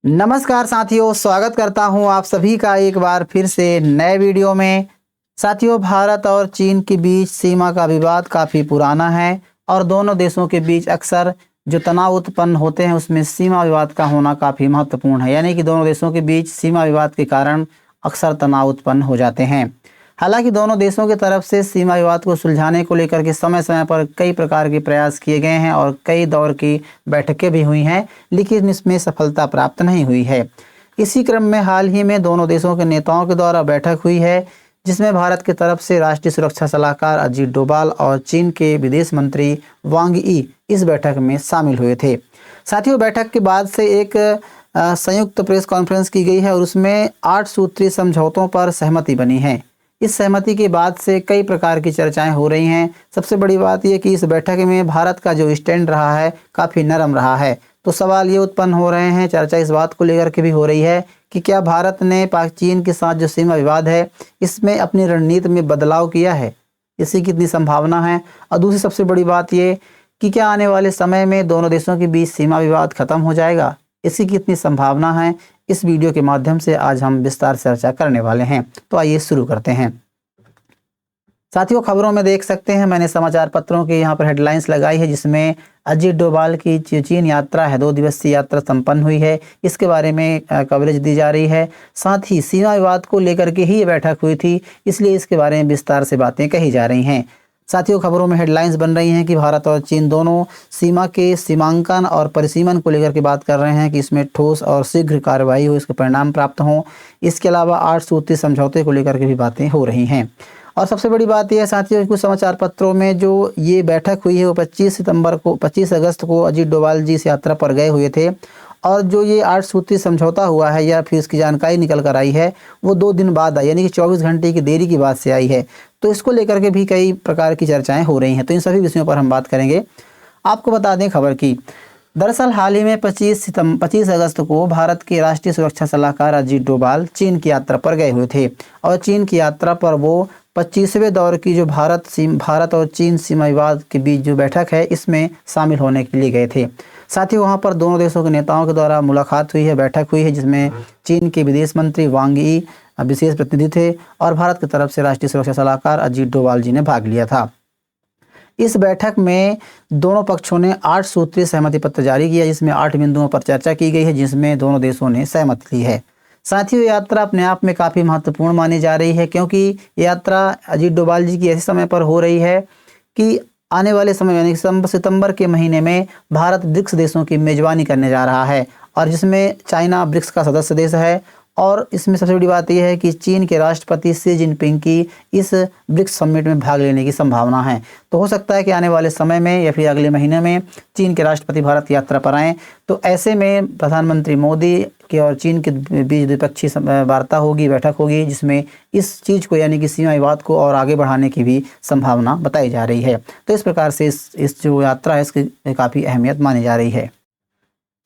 नमस्कार साथियों, स्वागत करता हूं आप सभी का एक बार फिर से नए वीडियो में। साथियों, भारत और चीन के बीच सीमा का विवाद काफ़ी पुराना है और दोनों देशों के बीच अक्सर जो तनाव उत्पन्न होते हैं उसमें सीमा विवाद का होना काफ़ी महत्वपूर्ण है। यानी कि दोनों देशों के बीच सीमा विवाद के कारण अक्सर तनाव उत्पन्न हो जाते हैं। हालांकि दोनों देशों की तरफ से सीमा विवाद को सुलझाने को लेकर के समय समय पर कई प्रकार के प्रयास किए गए हैं और कई दौर की बैठकें भी हुई हैं, लेकिन इसमें सफलता प्राप्त नहीं हुई है। इसी क्रम में हाल ही में दोनों देशों के नेताओं के द्वारा बैठक हुई है, जिसमें भारत की तरफ से राष्ट्रीय सुरक्षा सलाहकार अजीत डोभाल और चीन के विदेश मंत्री वांग यी इस बैठक में शामिल हुए थे। साथियों, बैठक के बाद से एक संयुक्त प्रेस कॉन्फ्रेंस की गई है और उसमें 8 सूत्रीय समझौतों पर सहमति बनी है। इस सहमति के बाद से कई प्रकार की चर्चाएं हो रही हैं। सबसे बड़ी बात यह कि इस बैठक में भारत का जो स्टैंड रहा है काफ़ी नरम रहा है। तो सवाल ये उत्पन्न हो रहे हैं, चर्चा इस बात को लेकर के भी हो रही है कि क्या भारत ने पाक चीन के साथ जो सीमा विवाद है इसमें अपनी रणनीति में बदलाव किया है, इसकी कितनी संभावना है। और दूसरी सबसे बड़ी बात ये कि क्या आने वाले समय में दोनों देशों के बीच सीमा विवाद खत्म हो जाएगा, इसकी कितनी संभावना है। इस वीडियो के माध्यम से आज हम विस्तार से चर्चा करने वाले हैं। तो आइए शुरू करते हैं। साथियों, खबरों में देख सकते हैं मैंने समाचार पत्रों की यहाँ पर हेडलाइंस लगाई है, जिसमें अजीत डोभाल की चीन यात्रा है, 2 दिवसीय यात्रा संपन्न हुई है, इसके बारे में कवरेज दी जा रही है। साथ ही सीमा विवाद को लेकर के ही ये बैठक हुई थी, इसलिए इसके बारे में विस्तार से बातें कही जा रही हैं। साथियों, खबरों में हेडलाइंस बन रही हैं कि भारत और चीन दोनों सीमा के सीमांकन और परिसीमन को लेकर के बात कर रहे हैं कि इसमें ठोस और शीघ्र कार्रवाई हो, इसके परिणाम प्राप्त हों। इसके अलावा 8 सूत्रीय समझौते को लेकर के भी बातें हो रही हैं। और सबसे बड़ी बात यह है साथियों, कुछ समाचार पत्रों में जो ये बैठक हुई है वो 25 अगस्त को अजीत डोभाल जी इस यात्रा पर गए हुए थे, और जो ये 8 सूत्रीय समझौता हुआ है या फिर इसकी जानकारी निकल कर आई है वो 2 दिन बाद आई, यानी कि 24 घंटे की देरी की बात से आई है। तो इसको लेकर के भी कई प्रकार की चर्चाएं हो रही हैं। तो इन सभी विषयों पर हम बात करेंगे। आपको बता दें खबर की, दरअसल हाल ही में 25 अगस्त को भारत के राष्ट्रीय सुरक्षा सलाहकार अजीत डोभाल चीन की यात्रा पर गए हुए थे, और चीन की यात्रा पर वो 25वें दौर की जो भारत और चीन सीमा विवाद के बीच जो बैठक है इसमें शामिल होने के लिए गए थे। साथ ही वहाँ पर दोनों देशों के नेताओं के द्वारा मुलाकात हुई है, बैठक हुई है, जिसमें चीन के विदेश मंत्री वांग यी विशेष प्रतिनिधि थे और भारत की तरफ से राष्ट्रीय सुरक्षा सलाहकार अजीत डोभाल जी ने भाग लिया था। इस बैठक में दोनों पक्षों ने 8 सूत्रीय सहमति पत्र जारी किया, जिसमें 8 बिंदुओं पर चर्चा की गई है, जिसमें दोनों देशों ने सहमति ली है। साथ ही ये यात्रा अपने आप में काफ़ी महत्वपूर्ण मानी जा रही है, क्योंकि यात्रा अजीत डोभाल जी की ऐसे समय पर हो रही है कि आने वाले समय यानी सितंबर के महीने में भारत ब्रिक्स देशों की मेजबानी करने जा रहा है, और जिसमें चाइना ब्रिक्स का सदस्य देश है। और इसमें सबसे बड़ी बात यह है कि चीन के राष्ट्रपति शी जिनपिंग की इस ब्रिक्स समिट में भाग लेने की संभावना है। तो हो सकता है कि आने वाले समय में या फिर अगले महीने में चीन के राष्ट्रपति भारत की यात्रा पर आएँ। तो ऐसे में प्रधानमंत्री मोदी के और चीन के बीच द्विपक्षीय वार्ता होगी, बैठक होगी, जिसमें इस चीज़ को यानी कि सीमा विवाद को और आगे बढ़ाने की भी संभावना बताई जा रही है। तो इस प्रकार से इस जो यात्रा है इसकी काफ़ी अहमियत मानी जा रही है।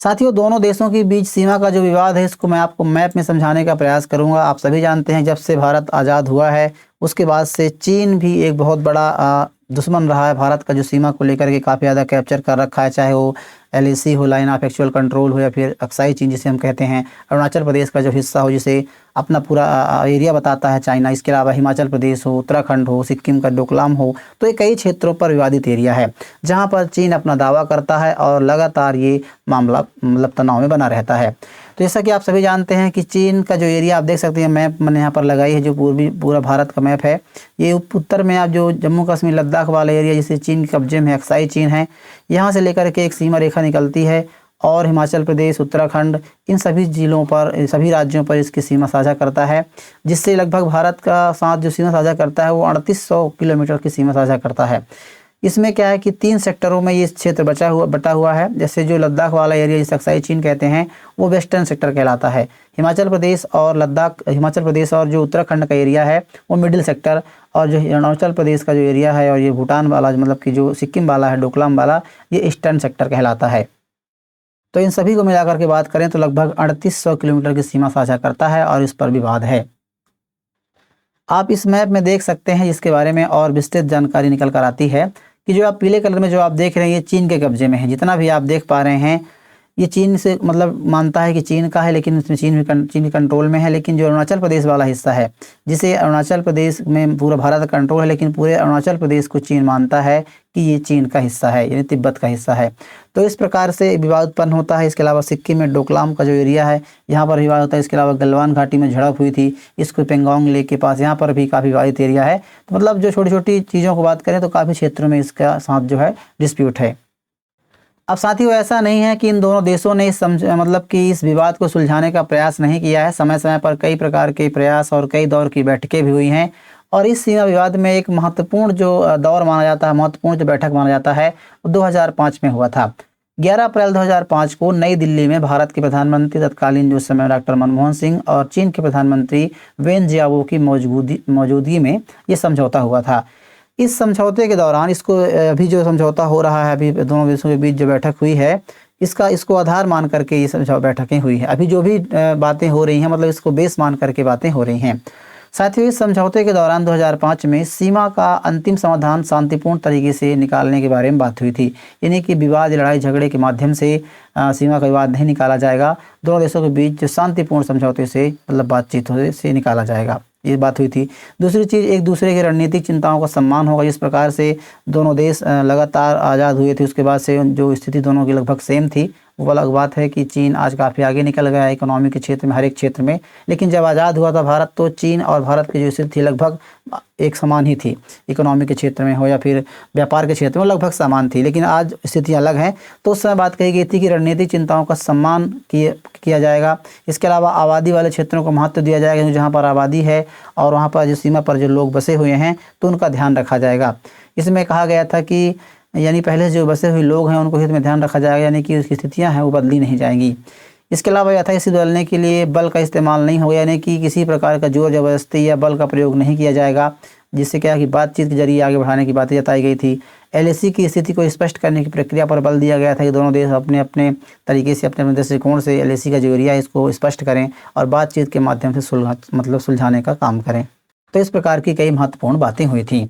साथियों, दोनों देशों के बीच सीमा का जो विवाद है इसको मैं आपको मैप में समझाने का प्रयास करूंगा। आप सभी जानते हैं जब से भारत आज़ाद हुआ है उसके बाद से चीन भी एक बहुत बड़ा दुश्मन रहा है भारत का, जो सीमा को लेकर के काफ़ी ज़्यादा कैप्चर कर रखा है, चाहे वो LAC हो, लाइन ऑफ एक्चुअल कंट्रोल हो, या फिर अक्साई चीन जिसे हम कहते हैं, अरुणाचल प्रदेश का जो हिस्सा हो जिसे अपना पूरा एरिया बताता है चाइना। इसके अलावा हिमाचल प्रदेश हो, उत्तराखंड हो, सिक्किम का डोकलाम हो, तो ये कई क्षेत्रों पर विवादित एरिया है जहाँ पर चीन अपना दावा करता है और लगातार ये मामला मतलब तनाव में बना रहता है। तो जैसा कि आप सभी जानते हैं कि चीन का जो एरिया आप देख सकते हैं, मैप मैंने यहाँ पर लगाई है, जो पूरा भारत का मैप है। ये उत्तर में आप जो जम्मू कश्मीर लद्दाख वाला एरिया जिसे चीन के कब्जे में अक्साई चीन है, यहाँ से लेकर के एक सीमा रेखा निकलती है, और हिमाचल प्रदेश, उत्तराखंड, इन सभी जिलों पर, सभी राज्यों पर इसकी सीमा साझा करता है, जिससे लगभग भारत का साथ जो सीमा साझा करता है वो 3800 किलोमीटर की सीमा साझा करता है। इसमें क्या है कि 3 सेक्टरों में ये क्षेत्र बटा हुआ है। जैसे जो लद्दाख वाला एरिया जिसे अक्साई चीन कहते हैं वो वेस्टर्न सेक्टर कहलाता है। हिमाचल प्रदेश और जो उत्तराखंड का एरिया है वो मिडिल सेक्टर, और जो अरुणाचल प्रदेश का जो एरिया है और ये भूटान वाला मतलब कि जो सिक्किम वाला है, डोकलाम वाला, ये ईस्टर्न सेक्टर कहलाता है। तो इन सभी को मिलाकर के बात करें तो लगभग 3800 किलोमीटर की सीमा साझा करता है, और इस पर विवाद है। आप इस मैप में देख सकते हैं जिसके बारे में और विस्तृत जानकारी निकल कर आती है कि जो आप पीले कलर में जो आप देख रहे हैं ये चीन के कब्जे में है। जितना भी आप देख पा रहे हैं ये चीन से मतलब मानता है कि चीन का है, लेकिन इसमें चीन के कंट्रोल में है। लेकिन जो अरुणाचल प्रदेश वाला हिस्सा है, जिसे अरुणाचल प्रदेश में पूरा भारत का कंट्रोल है, लेकिन पूरे अरुणाचल प्रदेश को चीन मानता है कि ये चीन का हिस्सा है, यानी तिब्बत का हिस्सा है। तो इस प्रकार से विवाद उत्पन्न होता है। इसके अलावा सिक्किम में डोकलाम का जो एरिया है, यहाँ पर विवाद होता है। इसके अलावा गलवान घाटी में झड़प हुई थी, इसको पेंगोंग लेक के पास, यहाँ पर भी काफ़ी विवादित एरिया है। तो मतलब जो छोटी छोटी चीज़ों को बात करें तो काफ़ी क्षेत्रों में इसका साथ जो है डिस्प्यूट है। अब साथियों, ऐसा नहीं है कि इन दोनों देशों ने मतलब कि इस विवाद को सुलझाने का प्रयास नहीं किया है। समय समय पर कई प्रकार के प्रयास और कई दौर की बैठकें भी हुई हैं। और इस सीमा विवाद में एक महत्वपूर्ण जो दौर माना जाता है, महत्वपूर्ण जो बैठक माना जाता है, वो 2005 में हुआ था। 11 अप्रैल 2005 को नई दिल्ली में भारत के प्रधानमंत्री तत्कालीन जो समय डॉक्टर मनमोहन सिंह और चीन के प्रधानमंत्री वेन जियाओ की मौजूदगी में ये समझौता हुआ था। इस समझौते के दौरान अभी जो समझौता हो रहा है, अभी दोनों देशों के बीच जो बैठक हुई है, इसको आधार मान करके ये बैठकें हुई है। अभी जो भी बातें हो रही हैं, मतलब इसको बेस मान करके बातें हो रही हैं। साथियों, इस समझौते के दौरान 2005 में सीमा का अंतिम समाधान शांतिपूर्ण तरीके से निकालने के बारे में बात हुई थी। यानी कि विवाद, लड़ाई झगड़े के माध्यम से सीमा का विवाद नहीं निकाला जाएगा, दोनों देशों के बीच जो शांतिपूर्ण समझौते से मतलब बातचीत से निकाला जाएगा, ये बात हुई थी। दूसरी चीज़, एक दूसरे की रणनीतिक चिंताओं का सम्मान होगा। जिस प्रकार से दोनों देश लगातार आज़ाद हुए थे, उसके बाद से जो स्थिति दोनों की लगभग सेम थी। वो अलग बात है कि चीन आज काफ़ी आगे निकल गया है इकोनॉमी के क्षेत्र में, हर एक क्षेत्र में। लेकिन जब आज़ाद हुआ था भारत, तो चीन और भारत की जो स्थिति थी लगभग एक समान ही थी। इकोनॉमी के क्षेत्र में हो या फिर व्यापार के क्षेत्र में लगभग समान थी। लेकिन आज स्थितियाँ अलग हैं। तो उस समय बात कही गई थी कि रणनीतिक चिंताओं का सम्मान किया जाएगा। इसके अलावा आबादी वाले क्षेत्रों को महत्व दिया जाएगा, क्योंकि जहाँ पर आबादी है और वहाँ पर जो सीमा पर जो लोग बसे हुए हैं, तो उनका ध्यान रखा जाएगा। इसमें कहा गया था कि यानी पहले से जो बसे हुए लोग हैं उनको हित में ध्यान रखा जाएगा, यानी कि उसकी स्थितियाँ हैं वो बदली नहीं जाएंगी। इसके अलावा यथास्थिति बदलने के लिए बल का इस्तेमाल नहीं होगा, यानी कि किसी प्रकार का जोर जबरदस्ती या बल का प्रयोग नहीं किया जाएगा, जिससे क्या कि बातचीत के जरिए आगे बढ़ाने की बातें जताई गई थी। एलएसी की स्थिति को स्पष्ट करने की प्रक्रिया पर बल दिया गया था कि दोनों देश अपने अपने तरीके से, अपने अपने दृष्टिकोण से एलएसी का जो एरिया है इसको स्पष्ट करें और बातचीत के माध्यम से सुलझाने का काम करें। तो इस प्रकार की कई महत्वपूर्ण बातें हुई थी।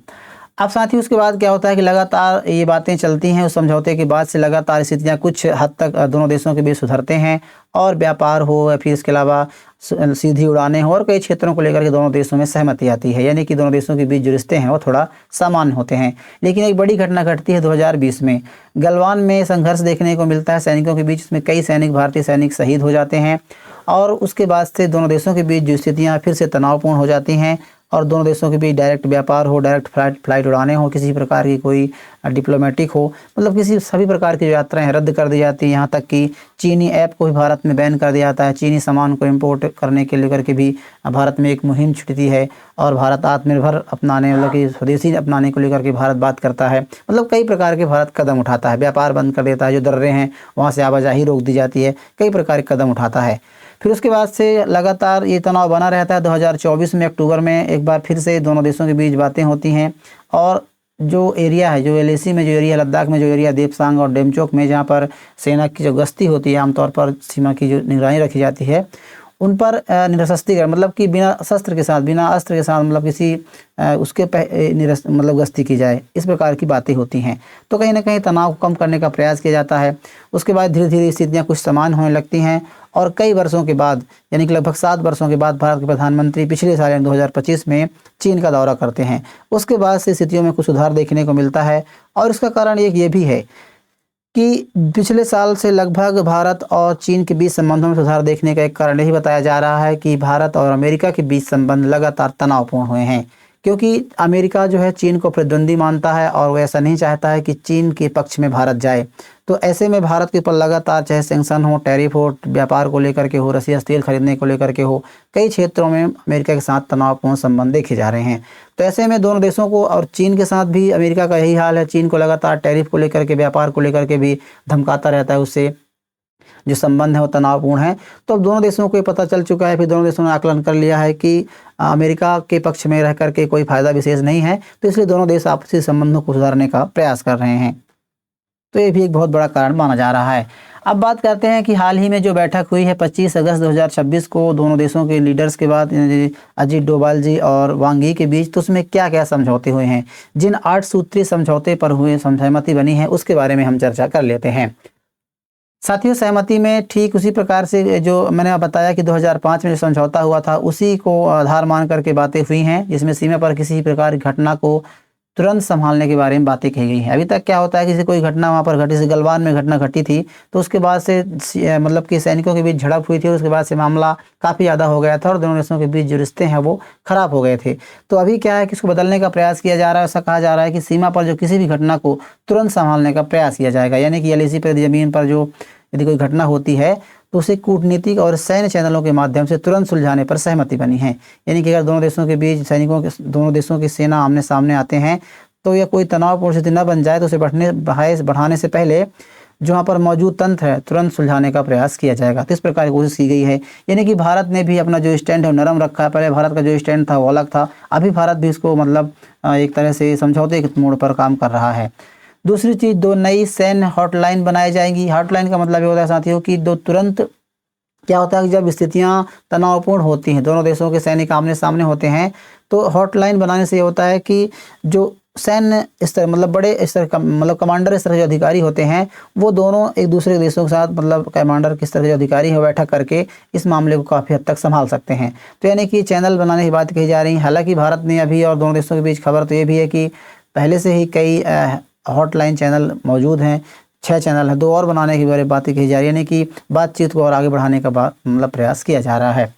अब साथ ही उसके बाद क्या होता है कि लगातार ये बातें चलती हैं। उस समझौते के बाद से लगातार स्थितियाँ कुछ हद तक दोनों देशों के बीच सुधरते हैं, और व्यापार हो या फिर इसके अलावा सीधी उड़ानें हो और कई क्षेत्रों को लेकर के दोनों देशों में सहमति आती है, यानी कि दोनों देशों के बीच जो रिश्ते हैं वो थोड़ा सामान्य होते हैं। लेकिन एक बड़ी घटना घटती है 2020 में। गलवान में संघर्ष देखने को मिलता है सैनिकों के बीच। इसमें कई भारतीय सैनिक शहीद हो जाते हैं, और उसके बाद से दोनों देशों के बीच जो स्थितियाँ फिर से तनावपूर्ण हो जाती हैं, और दोनों देशों के बीच डायरेक्ट व्यापार हो, डायरेक्ट फ्लाइट उड़ाने हो, किसी प्रकार की कोई डिप्लोमेटिक हो, मतलब सभी प्रकार की यात्राएं रद्द कर दी जाती हैं। यहाँ तक कि चीनी ऐप को भी भारत में बैन कर दिया जाता है। चीनी सामान को इंपोर्ट करने के लेकर के भी भारत में एक मुहिम छुड़ती है, और भारत आत्मनिर्भर अपनाने, मतलब कि स्वदेशी अपनाने को लेकर के भारत बात करता है। मतलब कई प्रकार के भारत कदम उठाता है, व्यापार बंद कर देता है, जो दर्रे हैं वहाँ से आवाजाही रोक दी जाती है, कई प्रकार के कदम उठाता है। फिर उसके बाद से लगातार ये तनाव बना रहता है। 2024 में अक्टूबर में एक बार फिर से दोनों देशों के बीच बातें होती हैं, और जो एरिया है, जो एलएसी में जो एरिया, लद्दाख में जो एरिया, देपसांग और डेमचोक में, जहाँ पर सेना की जो गश्ती होती है, आमतौर पर सीमा की जो निगरानी रखी जाती है, उन पर निरस्त्रीकरण, मतलब कि बिना शस्त्र के साथ, बिना अस्त्र के साथ, मतलब किसी उसके मतलब गश्ती की जाए, इस प्रकार की बातें होती हैं। तो कहीं ना कहीं तनाव को कम करने का प्रयास किया जाता है। उसके बाद धीरे धीरे स्थितियाँ कुछ समान होने लगती हैं, और कई वर्षों के बाद, यानी कि लगभग 7 वर्षों के बाद भारत के प्रधानमंत्री पिछले साल 2025 में चीन का दौरा करते हैं। उसके बाद से स्थितियों में कुछ सुधार देखने को मिलता है, और इसका कारण एक ये भी है कि पिछले साल से लगभग भारत और चीन के बीच संबंधों में सुधार देखने का एक कारण यही बताया जा रहा है कि भारत और अमेरिका के बीच संबंध लगातार तनावपूर्ण हुए हैं, क्योंकि अमेरिका जो है चीन को प्रतिद्वंदी मानता है, और वो ऐसा नहीं चाहता है कि चीन के पक्ष में भारत जाए। तो ऐसे में भारत के ऊपर लगातार, चाहे सैंक्शन हो, टैरिफ हो, व्यापार को लेकर के हो, रसिया से तेल खरीदने को लेकर के हो, कई क्षेत्रों में अमेरिका के साथ तनावपूर्ण संबंध देखे जा रहे हैं। तो ऐसे में दोनों देशों को, और चीन के साथ भी अमेरिका का यही हाल है। चीन को लगातार टैरिफ को लेकर के, व्यापार को लेकर के भी धमकाता रहता है, उससे जो संबंध है वो तनावपूर्ण है। तो अब दोनों देशों को ये पता चल चुका है, फिर दोनों देशों ने आकलन कर लिया है कि अमेरिका के पक्ष में रह करके कोई फायदा विशेष नहीं है, तो इसलिए दोनों देश आपसी संबंधों को सुधारने का प्रयास कर रहे हैं। तो ये भी एक बहुत बड़ा कारण माना जा रहा है। अब बात करते हैं कि हाल ही में जो बैठक हुई है 25 अगस्त 2026 को दोनों देशों के लीडर्स के बाद, अजीत डोभाल जी और वांग यी के बीच, तो उसमें क्या क्या समझौते हुए हैं, जिन 8 सूत्रीय समझौते पर हुए सहमति बनी है, उसके बारे में हम चर्चा कर लेते हैं। साथियों, सहमति में ठीक उसी प्रकार से जो मैंने बताया कि 2005 में जो समझौता हुआ था उसी को आधार मान करके बातें हुई हैं, जिसमें सीमा पर किसी प्रकार की घटना को तुरंत संभालने के बारे में बातें कही गई हैं। अभी तक क्या होता है, किसी कोई घटना वहाँ पर घटी, जैसे गलवान में घटना घटी थी, तो उसके बाद से मतलब कि सैनिकों के बीच झड़प हुई थी, उसके बाद से मामला काफ़ी ज़्यादा हो गया था और दोनों देशों के बीच जो रिश्ते हैं वो खराब हो गए थे। तो अभी क्या है कि इसको बदलने का प्रयास किया जा रहा है। ऐसा कहा जा रहा है कि सीमा पर जो किसी भी घटना को तुरंत संभालने का प्रयास किया जाएगा, यानी कि एलएसी पर ज़मीन पर जो यदि कोई घटना होती है तो उसे कूटनीतिक और सैन्य चैनलों के माध्यम से तुरंत सुलझाने पर सहमति बनी है। यानी कि अगर दोनों देशों के बीच दोनों देशों की सेना आमने सामने आते हैं तो यह कोई तनावपूर्ण स्थिति न बन जाए, तो उसे बढ़ाने से पहले जो वहाँ पर मौजूद तंत्र है तुरंत सुलझाने का प्रयास किया जाएगा। तो इस प्रकार की कोशिश की गई है। यानी कि भारत ने भी अपना जो स्टैंड है नरम रखा है। पहले भारत का जो स्टैंड था वो अलग था, अभी भारत भी इसको मतलब एक तरह से समझौते के मोड़ पर काम कर रहा है। दूसरी चीज़, 2 नई सैन्य हॉटलाइन बनाई जाएंगी। हॉटलाइन का मतलब ये होता है साथियों कि दो तुरंत क्या होता है कि जब स्थितियां तनावपूर्ण होती हैं, दोनों देशों के सैनिक आमने सामने होते हैं, तो हॉटलाइन बनाने से ये होता है कि जो सैन्य स्तर मतलब बड़े स्तर का मतलब कमांडर स्तर के जो अधिकारी होते हैं वो दोनों एक दूसरे देशों के साथ मतलब कमांडर के स्तर के जो अधिकारी है बैठक करके इस मामले को काफ़ी हद तक संभाल सकते हैं। तो यानी कि चैनल बनाने की बात कही जा रही है। हालांकि भारत ने अभी और दोनों देशों के बीच खबर तो ये भी है कि पहले से ही कई हॉटलाइन चैनल मौजूद हैं, 6 चैनल हैं, 2 और बनाने की बारे बातें कही जा रही है, यानी कि बातचीत को और आगे बढ़ाने का मतलब प्रयास किया जा रहा है।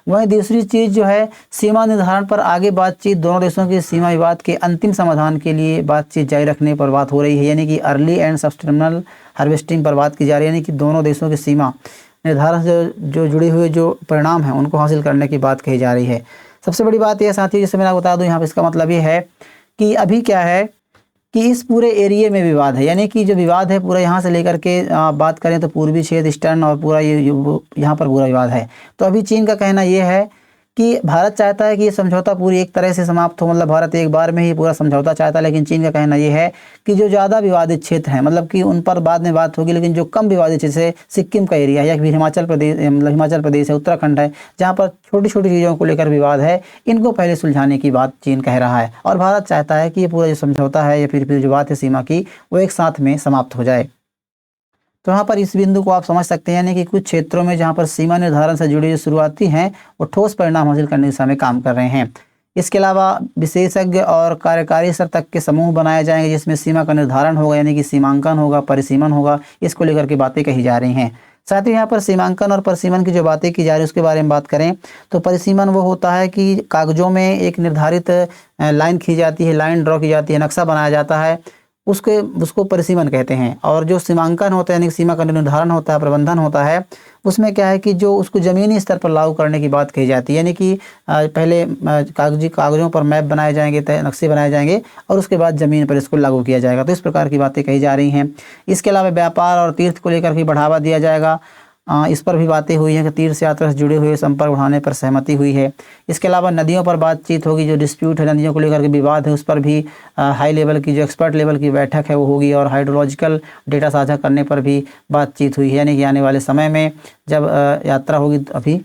वहीं दूसरी चीज़ जो है, सीमा निर्धारण पर आगे बातचीत, दोनों देशों के सीमा विवाद के अंतिम समाधान के लिए बातचीत जारी रखने पर बात हो रही है। यानी कि अर्ली एंड सस्टेनेबल हार्वेस्टिंग पर बात की जा रही है, यानी कि दोनों देशों की सीमा निर्धारण से जो जुड़े हुए जो परिणाम हैं उनको हासिल करने की बात कही जा रही है। सबसे बड़ी बात यह साथी, जैसे मैं आपको बता दूं यहाँ पर, इसका मतलब ये है कि अभी क्या है कि इस पूरे एरिए में विवाद है। यानी कि जो विवाद है पूरा यहाँ से लेकर के बात करें तो पूर्वी क्षेत्र, ईस्टर्न और पूरा ये यहाँ पर पूरा विवाद है। तो अभी चीन का कहना ये है कि भारत चाहता है कि ये समझौता पूरी एक तरह से समाप्त हो, मतलब भारत एक बार में ही पूरा समझौता चाहता है, लेकिन चीन का कहना ये है कि जो ज़्यादा विवादित क्षेत्र हैं मतलब कि उन पर बाद में बात होगी, लेकिन जो कम विवादित क्षेत्र जैसे सिक्किम का एरिया है या फिर हिमाचल प्रदेश है, उत्तराखंड है, जहाँ पर छोटी छोटी चीज़ों को लेकर विवाद है, इनको पहले सुलझाने की बात चीन कह रहा है। और भारत चाहता है कि ये पूरा जो समझौता है या फिर जो बात है सीमा की, वो एक साथ में समाप्त हो जाए। तो यहाँ पर इस बिंदु को आप समझ सकते हैं, यानी कि कुछ क्षेत्रों में जहाँ पर सीमा निर्धारण से जुड़ी जो शुरुआती हैं वो ठोस परिणाम हासिल करने की दिशा में काम कर रहे हैं। इसके अलावा विशेषज्ञ और कार्यकारी स्तर तक के समूह बनाए जाएंगे जिसमें सीमा का निर्धारण होगा, यानी कि सीमांकन होगा, परिसीमन होगा, इसको लेकर के बातें कही जा रही हैं। साथ ही यहाँ पर सीमांकन और परिसीमन की जो बातें की जा रही है उसके बारे में बात करें तो परिसीमन वो होता है कि कागजों में एक निर्धारित लाइन खींची जाती है, लाइन ड्रॉ की जाती है, नक्शा बनाया जाता है, उसको परिसीमन कहते हैं। और जो सीमांकन होता है यानी सीमा का निर्धारण होता है, प्रबंधन होता है, उसमें क्या है कि जो उसको ज़मीनी स्तर पर लागू करने की बात कही जाती है। यानी कि पहले कागज़ों पर मैप बनाए जाएंगे, नक्शे बनाए जाएंगे और उसके बाद ज़मीन पर इसको लागू किया जाएगा। तो इस प्रकार की बातें कही जा रही हैं। इसके अलावा व्यापार और तीर्थ को लेकर भी बढ़ावा दिया जाएगा, इस पर भी बातें हुई हैं कि तीर्थ यात्रा से जुड़े हुए संपर्क बढ़ाने पर सहमति हुई है। इसके अलावा नदियों पर बातचीत होगी, जो डिस्प्यूट है नदियों को लेकर के विवाद है उस पर भी हाई लेवल की जो एक्सपर्ट लेवल की बैठक है वो होगी। और हाइड्रोलॉजिकल डेटा साझा करने पर भी बातचीत हुई है, यानी कि आने वाले समय में जब यात्रा होगी अभी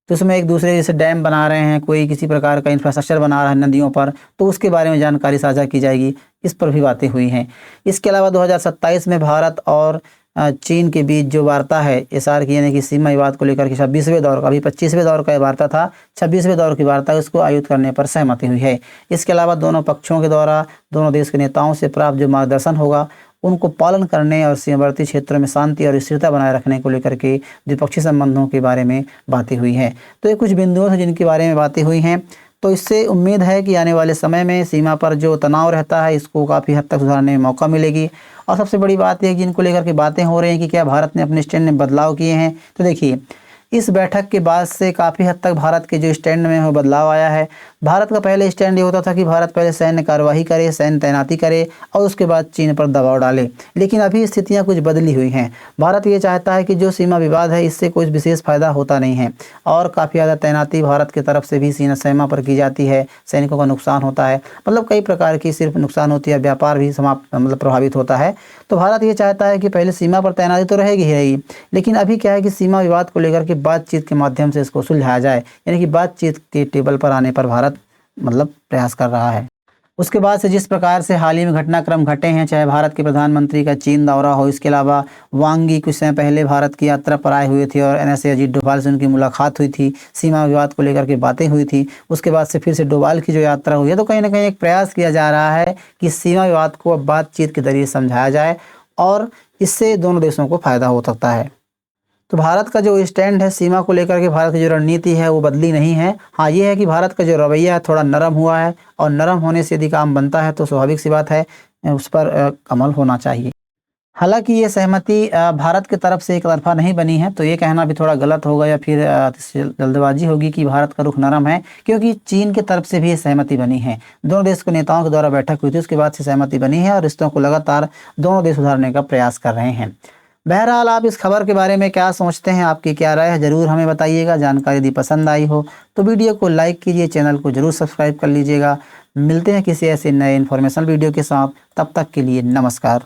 तो उसमें एक दूसरे जैसे डैम बना रहे हैं, कोई किसी प्रकार का इंफ्रास्ट्रक्चर बना रहा है नदियों पर, तो उसके बारे में जानकारी साझा की जाएगी, इस पर भी बातें हुई हैं। इसके अलावा 2027 में भारत और चीन के बीच जो वार्ता है एसआर की, यानी कि सीमा विवाद को लेकर के 26वें दौर का, अभी 25वें दौर का वार्ता था, 26वें दौर की वार्ता उसको आयोजित करने पर सहमति हुई है। इसके अलावा दोनों पक्षों के द्वारा दोनों देश के नेताओं से प्राप्त जो मार्गदर्शन होगा उनको पालन करने और सीमावर्ती क्षेत्रों में शांति और स्थिरता बनाए रखने को लेकर के द्विपक्षीय संबंधों के बारे में बातें हुई हैं। तो ये कुछ बिंदुओं हैं जिनके बारे में बातें हुई हैं। तो इससे उम्मीद है कि आने वाले समय में सीमा पर जो तनाव रहता है इसको काफ़ी हद तक सुधारने में मौका मिलेगी। और सबसे बड़ी बात यह जिनको लेकर के बातें हो रही हैं कि क्या भारत ने अपने स्टैंड में बदलाव किए हैं, तो देखिए इस बैठक के बाद से काफ़ी हद तक भारत के जो स्टैंड में वो बदलाव आया है। भारत का पहले स्टैंड ये होता था कि भारत पहले सैन्य कार्यवाही करे, सैन्य तैनाती करे और उसके बाद चीन पर दबाव डाले, लेकिन अभी स्थितियां कुछ बदली हुई हैं। भारत ये चाहता है कि जो सीमा विवाद है इससे कोई विशेष फायदा होता नहीं है और काफ़ी ज़्यादा तैनाती भारत की तरफ से भी सीमा पर की जाती है, सैनिकों का नुकसान होता है, मतलब कई प्रकार की सिर्फ नुकसान होती है, व्यापार भी समाप्त मतलब प्रभावित होता है। तो भारत ये चाहता है कि पहले सीमा पर तैनाती तो रहेगी ही रहेगी, लेकिन अभी क्या है कि सीमा विवाद को लेकर के बातचीत के माध्यम से इसको सुलझाया जाए, यानी कि बातचीत के टेबल पर आने पर भारत मतलब प्रयास कर रहा है। उसके बाद से जिस प्रकार से हाल ही में घटनाक्रम घटे हैं, चाहे भारत के प्रधानमंत्री का चीन दौरा हो, इसके अलावा वांग यी कुछ समय पहले भारत की यात्रा पर आए हुए थे और एनएसए अजीत डोभाल से उनकी मुलाकात हुई थी, सीमा विवाद को लेकर के बातें हुई थी। उसके बाद से फिर से डोभाल की जो यात्रा हुई है, तो कहीं ना कहीं एक प्रयास किया जा रहा है कि सीमा विवाद को अब बातचीत के जरिए समझाया जाए और इससे दोनों देशों को फायदा हो सकता है। तो भारत का जो स्टैंड है सीमा को लेकर के, भारत की जो रणनीति है वो बदली नहीं है। हाँ, ये है कि भारत का जो रवैया है थोड़ा नरम हुआ है और नरम होने से यदि काम बनता है तो स्वाभाविक सी बात है उस पर अमल होना चाहिए। हालांकि ये सहमति भारत की तरफ से एक तरफा नहीं बनी है, तो ये कहना भी थोड़ा गलत होगा या फिर जल्दबाजी होगी कि भारत का रुख नरम है, क्योंकि चीन की तरफ से भी ये सहमति बनी है। दोनों देश के नेताओं के द्वारा बैठक हुई थी, उसके बाद से सहमति बनी है और रिश्तों को लगातार दोनों देश सुधारने का प्रयास कर रहे हैं। बहरहाल आप इस खबर के बारे में क्या सोचते हैं, आपकी क्या राय है, ज़रूर हमें बताइएगा। जानकारी यदि पसंद आई हो तो वीडियो को लाइक कीजिए, चैनल को ज़रूर सब्सक्राइब कर लीजिएगा। मिलते हैं किसी ऐसे नए इन्फॉर्मेशनल वीडियो के साथ, तब तक के लिए नमस्कार।